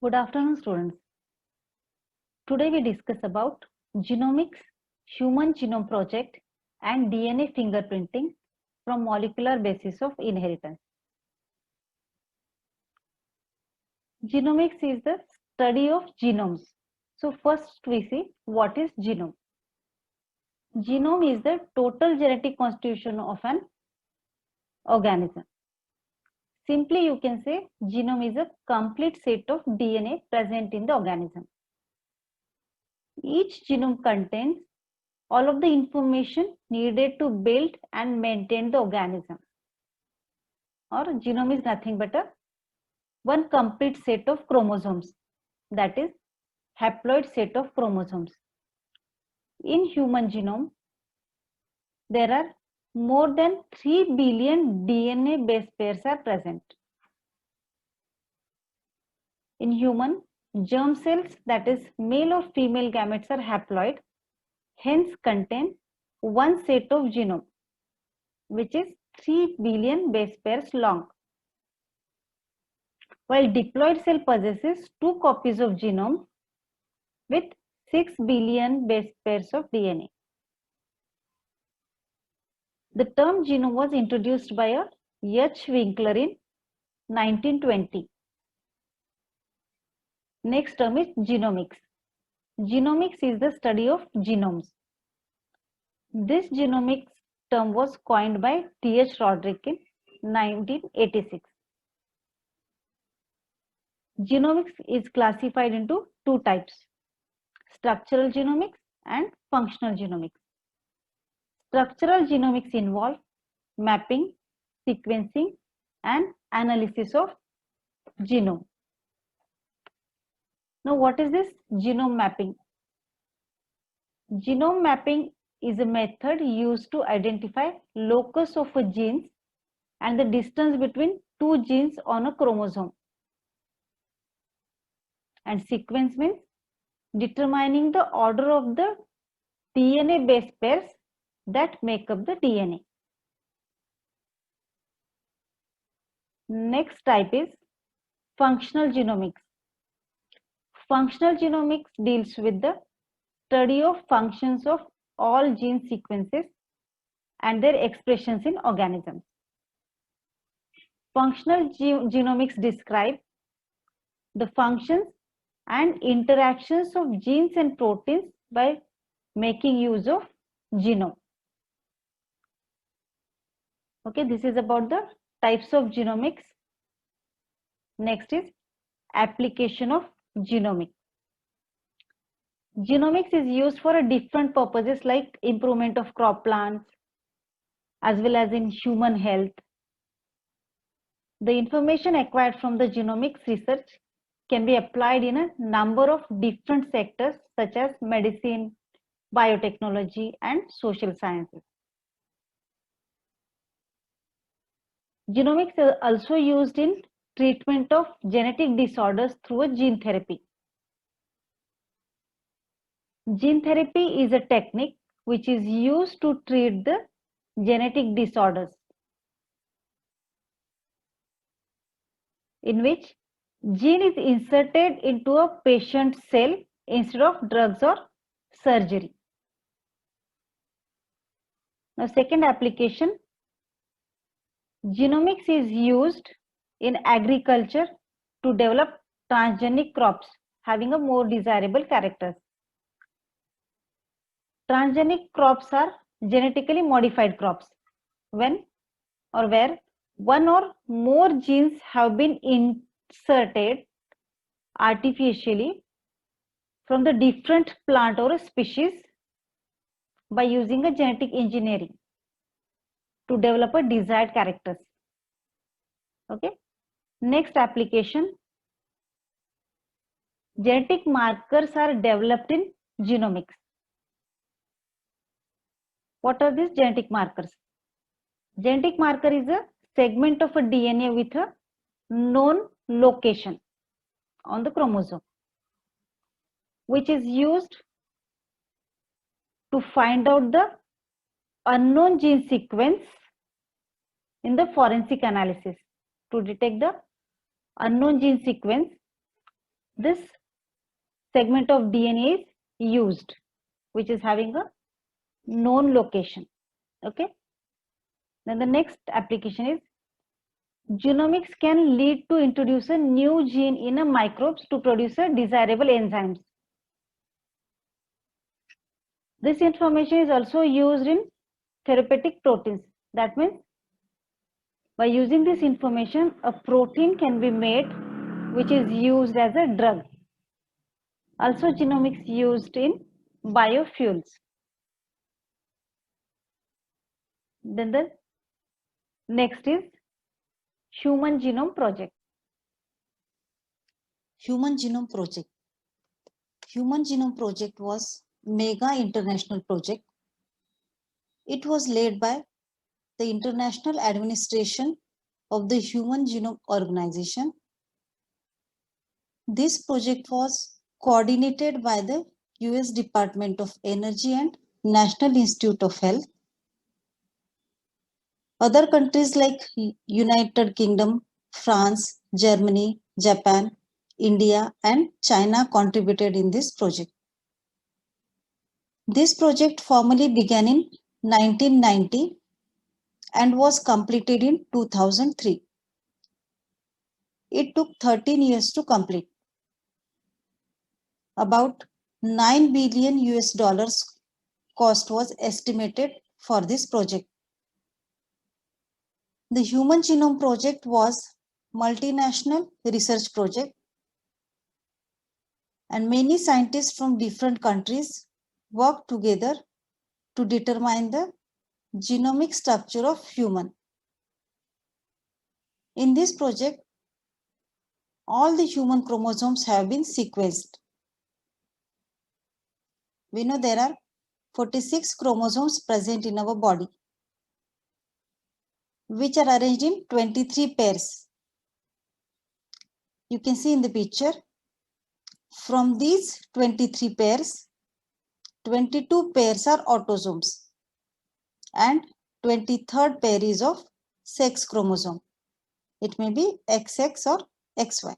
Good afternoon, students. Today we discuss about genomics, human genome project, and DNA fingerprinting from molecular basis of inheritance. Genomics is the study of genomes. So first we see what is genome. Genome is the total genetic constitution of an organism. Simply you can say genome is a complete set of DNA present in the organism. Each genome contains all of the information needed to build and maintain the organism. Or genome is nothing but a one complete set of chromosomes, that is haploid set of chromosomes. In human genome, there are more than 3 billion DNA base pairs are present. In human, germ cells, that is male or female gametes are haploid, hence contain one set of genome, which is 3 billion base pairs long. While diploid cell possesses 2 copies of genome with 6 billion base pairs of DNA. The term genome was introduced by a H. Winkler in 1920. Next term is genomics. Genomics is the study of genomes. This genomics term was coined by T.H. Roderick in 1986. Genomics is classified into two types: structural genomics and functional genomics. Structural genomics involve mapping, sequencing, and analysis of genome. Now, what is this genome mapping? Genome mapping is a method used to identify locus of a genes and the distance between two genes on a chromosome. And sequence means determining the order of the DNA base pairs that make up the DNA. Next type is functional genomics. Functional genomics deals with the study of functions of all gene sequences and their expressions in organisms. Functional genomics describe the functions and interactions of genes and proteins by making use of genome. Okay, this is about the types of genomics. Next is application of genomics. Genomics is used for different purposes like improvement of crop plants as well as in human health. The information acquired from the genomics research can be applied in a number of different sectors such as medicine, biotechnology, and social sciences. Genomics is also used in treatment of genetic disorders through a gene therapy. Gene therapy is a technique which is used to treat the genetic disorders, in which gene is inserted into a patient's cell instead of drugs or surgery. Now, second application, genomics is used in agriculture to develop transgenic crops having a more desirable characters. Transgenic crops are genetically modified crops when or where one or more genes have been inserted artificially from the different plant or a species by using a genetic engineering to develop a desired characters. Okay. Next application, genetic markers are developed in genomics. What are these genetic markers? Genetic marker is a segment of a DNA with a known location on the chromosome, which is used to find out the unknown gene sequence in the forensic analysis. To detect the unknown gene sequence, this segment of DNA is used, which is having a known location. Okay. Then the next application is genomics can lead to introduce a new gene in a microbes to produce a desirable enzymes. This information is also used in therapeutic proteins. That means by using this information, a protein can be made which is used as a drug. Also, genomics used in biofuels. Then the next is Human Genome Project. Human Genome Project. Human Genome Project was mega international project. It was led by the International Administration of the Human Genome Organization. This project was coordinated by the US Department of Energy and National Institute of Health. Other countries like United Kingdom, France, Germany, Japan, India, and China contributed in this project. This project formally began in 1990 and was completed in 2003. It took 13 years to complete. About 9 billion US dollars cost was estimated for this project. The Human Genome Project was multinational research project, and many scientists from different countries worked together to determine the genomic structure of human. In this project, all the human chromosomes have been sequenced. We know there are 46 chromosomes present in our body, which are arranged in 23 pairs. You can see in the picture, from these 23 pairs, 22 pairs are autosomes and 23rd pair is of sex chromosome. It may be XX or XY.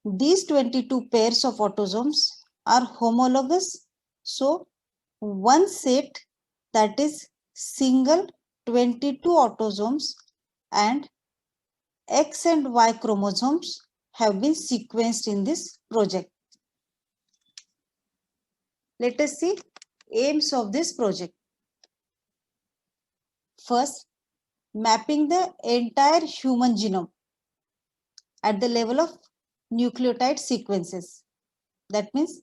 These 22 pairs of autosomes are homologous. So one set, that is single 22 autosomes and X and Y chromosomes have been sequenced in this project. Let us see aims of this project. First, mapping the entire human genome at the level of nucleotide sequences. That means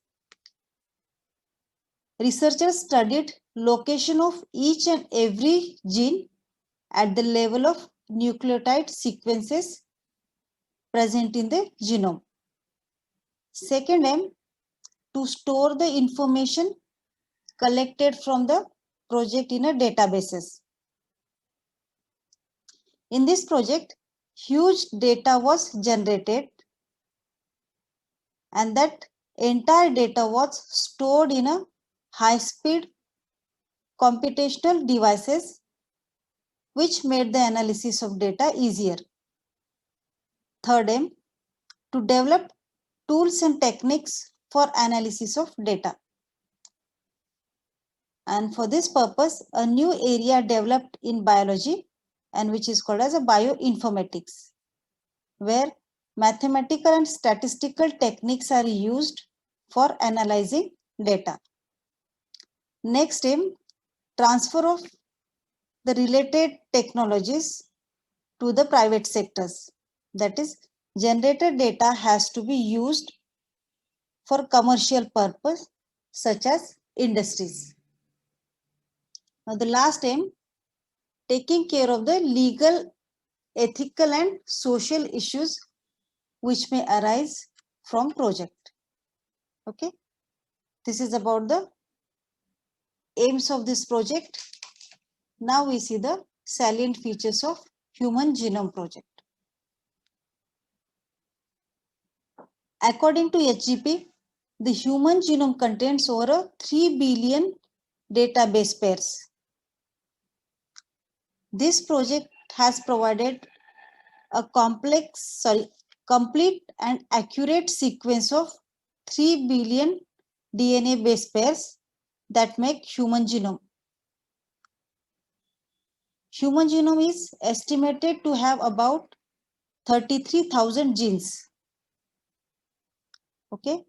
researchers studied location of each and every gene at the level of nucleotide sequences present in the genome. Second aim, to store the information collected from the project in a databases. In this project, huge data was generated and that entire data was stored in a high-speed computational devices which made the analysis of data easier. Third aim, to develop tools and techniques for analysis of data. And for this purpose, a new area developed in biology and which is called as a bioinformatics, where mathematical and statistical techniques are used for analyzing data. Next aim, transfer of the related technologies to the private sectors. That is, generated data has to be used for commercial purpose such as industries. Now the last aim, taking care of the legal, ethical and social issues which may arise from project. Okay, this is about the aims of this project. Now we see the salient features of Human Genome Project. According to HGP, the human genome contains over 3 billion database pairs. This project has provided a complete and accurate sequence of 3 billion DNA base pairs that make human genome. Human genome is estimated to have about 33,000 genes. Okay.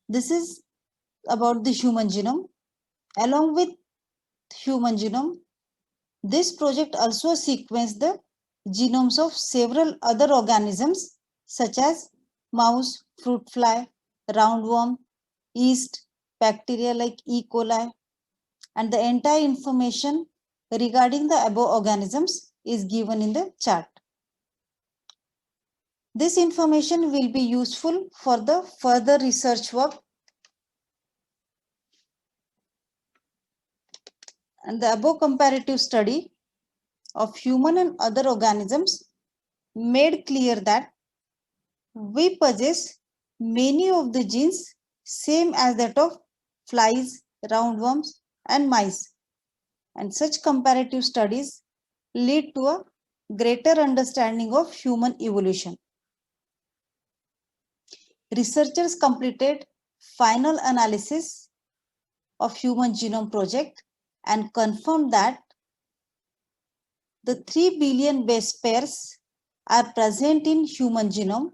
This is about the human genome. Along with human genome, this project also sequenced the genomes of several other organisms such as mouse, fruit fly, roundworm, yeast, bacteria like E. coli, and the entire information regarding the above organisms is given in the chart. This information will be useful for the further research work, and the above comparative study of human and other organisms made clear that we possess many of the genes same as that of flies, roundworms, and mice. And such comparative studies lead to a greater understanding of human evolution. Researchers completed final analysis of Human Genome Project and confirmed that the 3 billion base pairs are present in human genome,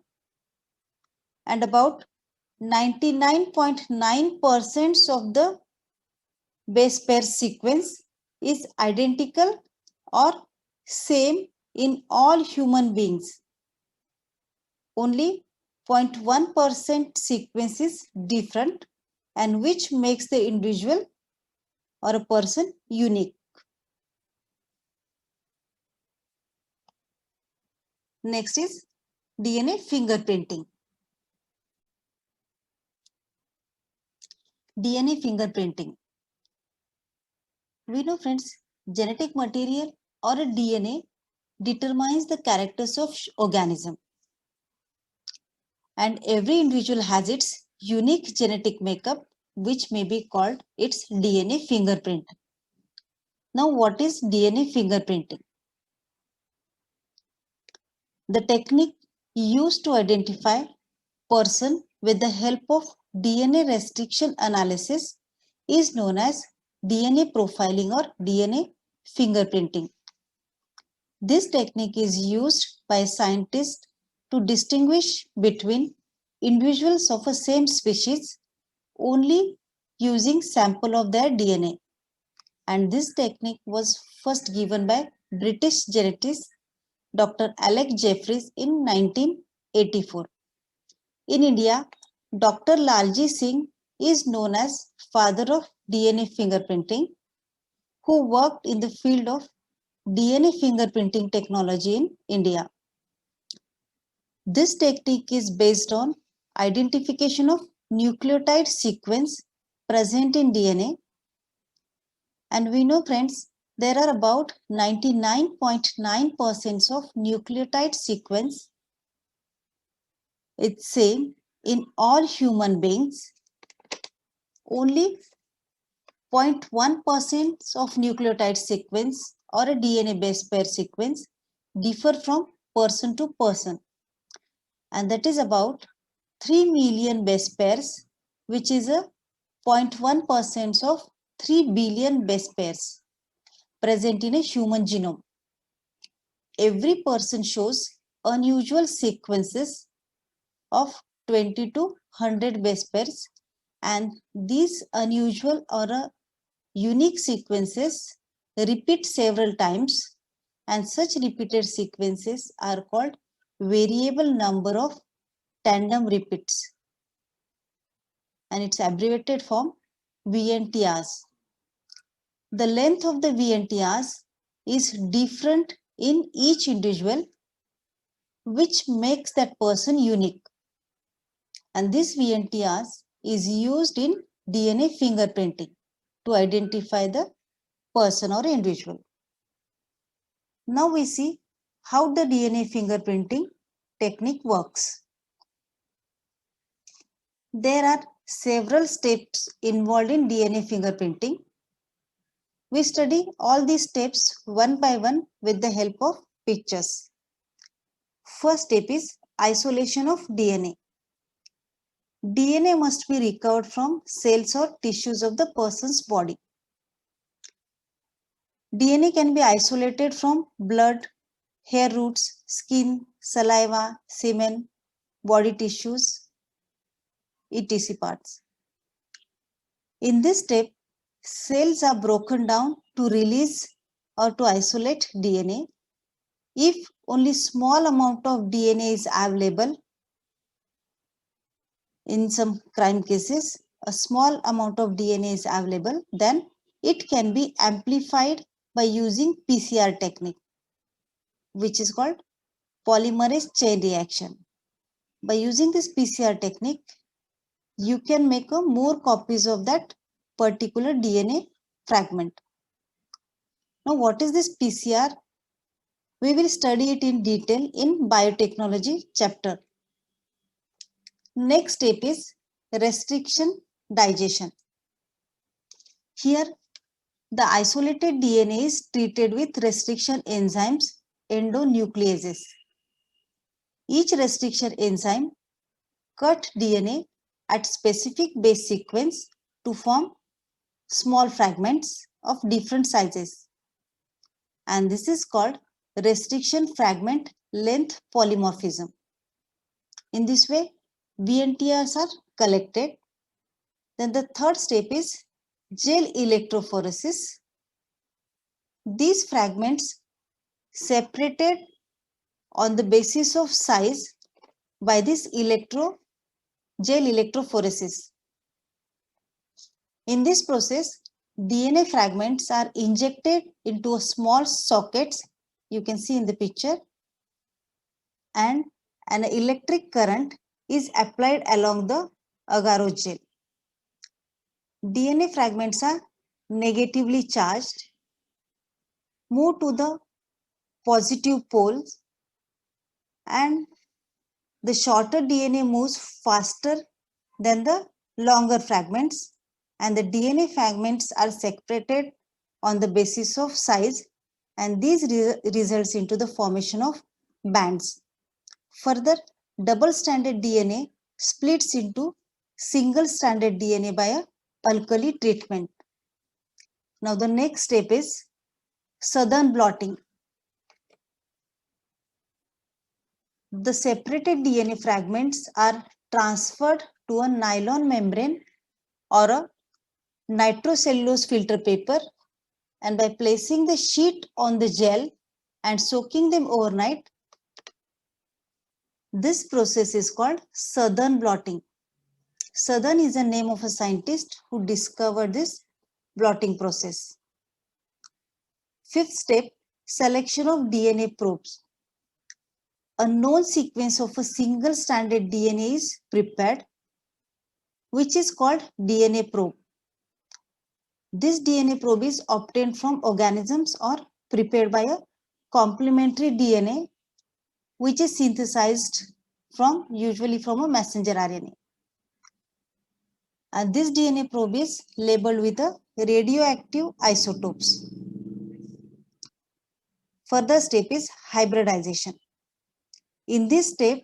and about 99.9% of the base pair sequence is identical or same in all human beings. Only 0.1% sequence is different, and which makes the individual or a person unique. Next is DNA fingerprinting. DNA fingerprinting. We know, friends, genetic material or a DNA determines the characters of organism, and every individual has its unique genetic makeup, which may be called its DNA fingerprint. Now, what is DNA fingerprinting? The technique used to identify person with the help of DNA restriction analysis is known as DNA profiling or DNA fingerprinting. This technique is used by scientists to distinguish between individuals of a same species only using sample of their DNA. And this technique was first given by British geneticist Dr. Alec Jeffreys in 1984. In India, Dr. Lalji Singh is known as father of DNA fingerprinting, who worked in the field of DNA fingerprinting technology in India. This technique is based on identification of nucleotide sequence present in DNA. And we know, friends, there are about 99.9% of nucleotide sequence. It's same in all human beings. Only 0.1% of nucleotide sequence or a DNA base pair sequence differ from person to person. And that is about 3 million base pairs, which is a 0.1% of 3 billion base pairs present in a human genome. Every person shows unusual sequences of 20 to 100 base pairs, and these unusual or unique sequences repeat several times, and such repeated sequences are called variable number of tandem repeats, and its abbreviated form VNTRs. The length of the VNTRs is different in each individual, which makes that person unique. And this VNTRs is used in DNA fingerprinting to identify the person or individual. Now we see how the DNA fingerprinting technique works. There are several steps involved in DNA fingerprinting. We study all these steps one by one with the help of pictures. First step is isolation of DNA. DNA must be recovered from cells or tissues of the person's body. DNA can be isolated from blood, hair roots, skin, saliva, semen, body tissues, etc. parts. In this step, cells are broken down to release or to isolate DNA. If only small amount of DNA is available, in some crime cases, a small amount of DNA is available, then it can be amplified by using PCR technique, which is called polymerase chain reaction. By using this PCR technique, you can make more copies of that particular DNA fragment. Now, what is this PCR? We will study it in detail in biotechnology chapter. Next step is restriction digestion. Here, the isolated DNA is treated with restriction enzymes, endonucleases. Each restriction enzyme cut DNA at specific base sequence to form small fragments of different sizes. And this is called restriction fragment length polymorphism. In this way, VNTRs are collected. Then the third step is gel electrophoresis. These fragments separated on the basis of size by this gel electrophoresis. In this process, DNA fragments are injected into small sockets, you can see in the picture, and an electric current is applied along the agar gel. DNA fragments are negatively charged, move to the positive poles, and the shorter DNA moves faster than the longer fragments, and the DNA fragments are separated on the basis of size, and these results into the formation of bands. Further, double-stranded DNA splits into single-stranded DNA by a alkali treatment. Now the next step is Southern blotting. The separated DNA fragments are transferred to a nylon membrane or a nitrocellulose filter paper, and by placing the sheet on the gel and soaking them overnight, this process is called Southern blotting. Southern is the name of a scientist who discovered this blotting process. Fifth step, selection of DNA probes. A known sequence of a single-stranded DNA is prepared, which is called DNA probe. This DNA probe is obtained from organisms or prepared by a complementary DNA, which is synthesized usually from a messenger RNA. And this DNA probe is labeled with the radioactive isotopes. Further step is hybridization. In this step,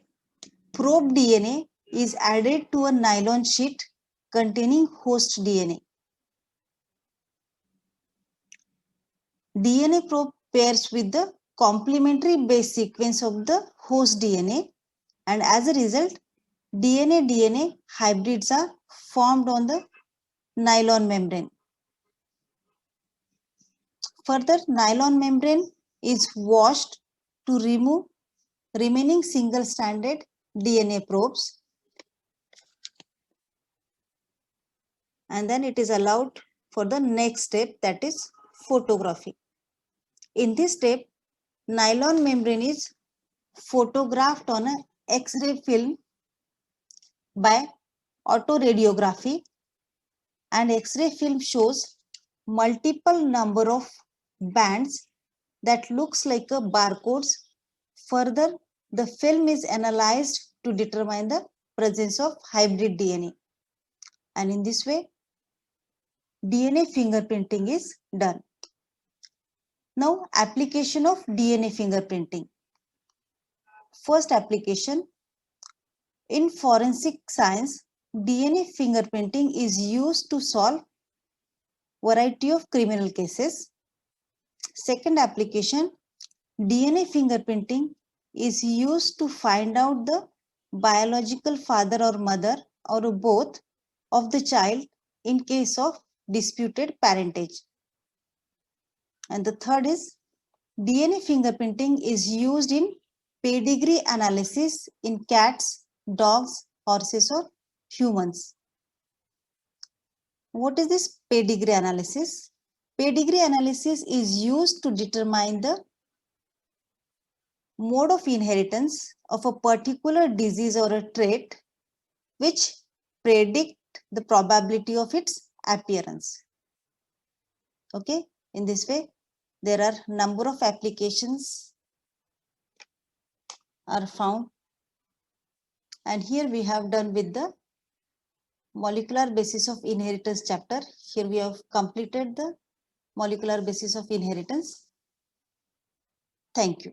probe DNA is added to a nylon sheet containing host DNA. DNA probe pairs with the complementary base sequence of the host DNA, and as a result, DNA-DNA hybrids are formed on the nylon membrane. Further, nylon membrane is washed to remove remaining single-stranded DNA probes, and then it is allowed for the next step, that is photography. In this step, nylon membrane is photographed on an X-ray film by autoradiography, and X-ray film shows multiple number of bands that looks like a barcodes. Further, the film is analyzed to determine the presence of hybrid DNA, and in this way DNA fingerprinting is done. Now, application of DNA fingerprinting. first application in forensic science, DNA fingerprinting is used to solve variety of criminal cases. Second application, DNA fingerprinting is used to find out the biological father or mother or both of the child in case of disputed parentage. And the third is DNA fingerprinting is used in pedigree analysis in cats, dogs, horses or humans. What is this pedigree analysis? Pedigree analysis is used to determine the mode of inheritance of a particular disease or a trait which predict the probability of its appearance. Okay, in this way, there are number of applications are found, and here we have done with the molecular basis of inheritance chapter. Here we have completed the molecular basis of inheritance. Thank you.